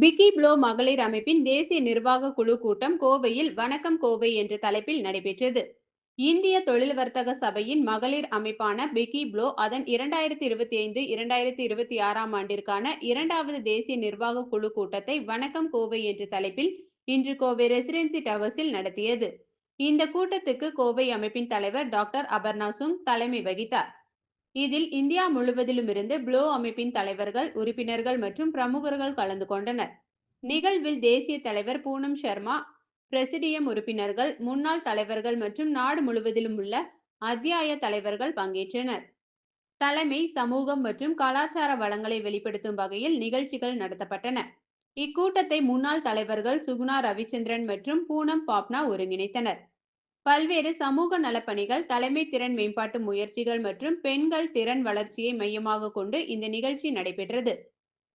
Piggy flow மகளிர் அமைப்பின் தேசிய நிர்வாக குழு கூட்டம் கோவையில் வணக்கம் கோவை என்ற தலைப்பில் நடைபெற்றது. இந்திய தொழில் வர்த்தக சபையின் மகளிர் அமைப்பான பிக்கி ப்ளோ அதன் 2025-2026 ஆண்டிற்கான இரண்டாவது தேசிய நிர்வாக குழு கூட்டத்தை வணக்கம் கோவை என்ற தலைப்பில் இன்று கோவை ரெசிடென்சி டவர்ஸில் நடத்தியது. இந்த கூட்டத்துக்கு கோவை அமைப்பின் தலைவர் டாக்டர் அபர்ணா சுங் தலைமை வகித்தார். இதில் இந்தியா முழுவதிலுமிருந்து ப்ளோ அமைப்பின் தலைவர்கள், உறுப்பினர்கள் மற்றும் பிரமுகர்கள் கலந்து கொண்டனர். நிகழ்வில் தேசிய தலைவர் பூனம் சர்மா, பிரசிடியம் உறுப்பினர்கள், முன்னாள் தலைவர்கள் மற்றும் நாடு முழுவதிலும் உள்ள அத்தியாய தலைவர்கள் பங்கேற்றனர். தலைமை, சமூகம் மற்றும் கலாச்சார வளங்களை வெளிப்படுத்தும் வகையில் நிகழ்ச்சிகள் நடத்தப்பட்டன. இக்கூட்டத்தை முன்னாள் தலைவர்கள் சுகுணா ரவிச்சந்திரன் மற்றும் பூனம் பாப்னா ஒருங்கிணைத்தனர். பல்வேறு சமூக நலப்பணிகள், தலைமை திறன் மேம்பாட்டு முயற்சிகள் மற்றும் பெண்கள் திறன் வளர்ச்சியை மையமாக கொண்டு இந்த நிகழ்ச்சி நடைபெற்றது.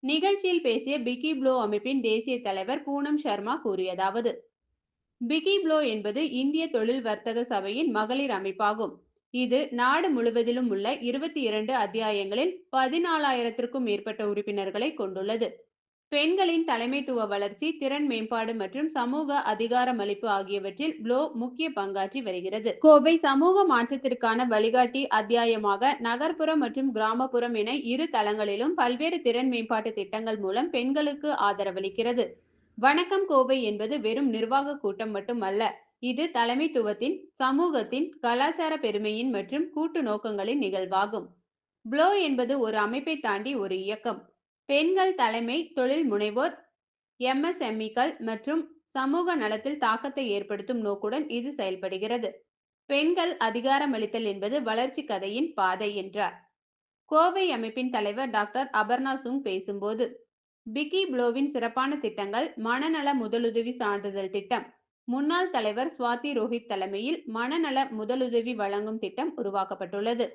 நிகழ்ச்சியில் பேசிய பிக்கி ப்ளோ அமைப்பின் தேசிய தலைவர் பூனம் சர்மா கூறியதாவது: பிக்கி ப்ளோ என்பது இந்திய தொழில் வர்த்தக சபையின் மகளிர் அமைப்பாகும். இது நாடு முழுவதிலும் உள்ள 22 அத்தியாயங்களில் 14,000க்கும் மேற்பட்ட உறுப்பினர்களை கொண்டுள்ளது. பெண்களின் தலைமைத்துவ வளர்ச்சி, திறன் மேம்பாடு மற்றும் சமூக அதிகாரமளிப்பு ஆகியவற்றில் ப்ளோ முக்கிய பங்காற்றி வருகிறது. கோவை சமூக மாற்றத்திற்கான வழிகாட்டி அத்தியாயமாக நகர்ப்புற மற்றும் கிராமப்புறம் என இரு தளங்களிலும் பல்வேறு திறன் மேம்பாட்டு திட்டங்கள் மூலம் பெண்களுக்கு ஆதரவளிக்கிறது. வணக்கம் கோவை என்பது வெறும் நிர்வாக கூட்டம் மட்டுமல்ல, இது தலைமைத்துவத்தின், சமூகத்தின், கலாச்சார பெருமையின் மற்றும் கூட்டு நோக்கங்களின் நிகழ்வாகும். ப்ளோ என்பது ஒரு அமைப்பை தாண்டி ஒரு இயக்கம். பெண்கள் தலைமை, தொழில் முனைவோர், எம்எஸ்எம்இக்கள் மற்றும் சமூக நலத்தில் தாக்கத்தை ஏற்படுத்தும் நோக்குடன் இது செயல்படுகிறது. பெண்கள் அதிகாரமளித்தல் என்பது வளர்ச்சி கதையின் பாதை என்றார். கோவை அமைப்பின் தலைவர் டாக்டர் அபர்ணா சுங் பேசும்போது, பிக்கி ப்ளோவின் சிறப்பான திட்டங்கள்: மனநல முதலுதவி சான்றிதழ் திட்டம். முன்னாள் தலைவர் சுவாதி ரோஹித் தலைமையில் மனநல முதலுதவி வழங்கும் திட்டம் உருவாக்கப்பட்டுள்ளது.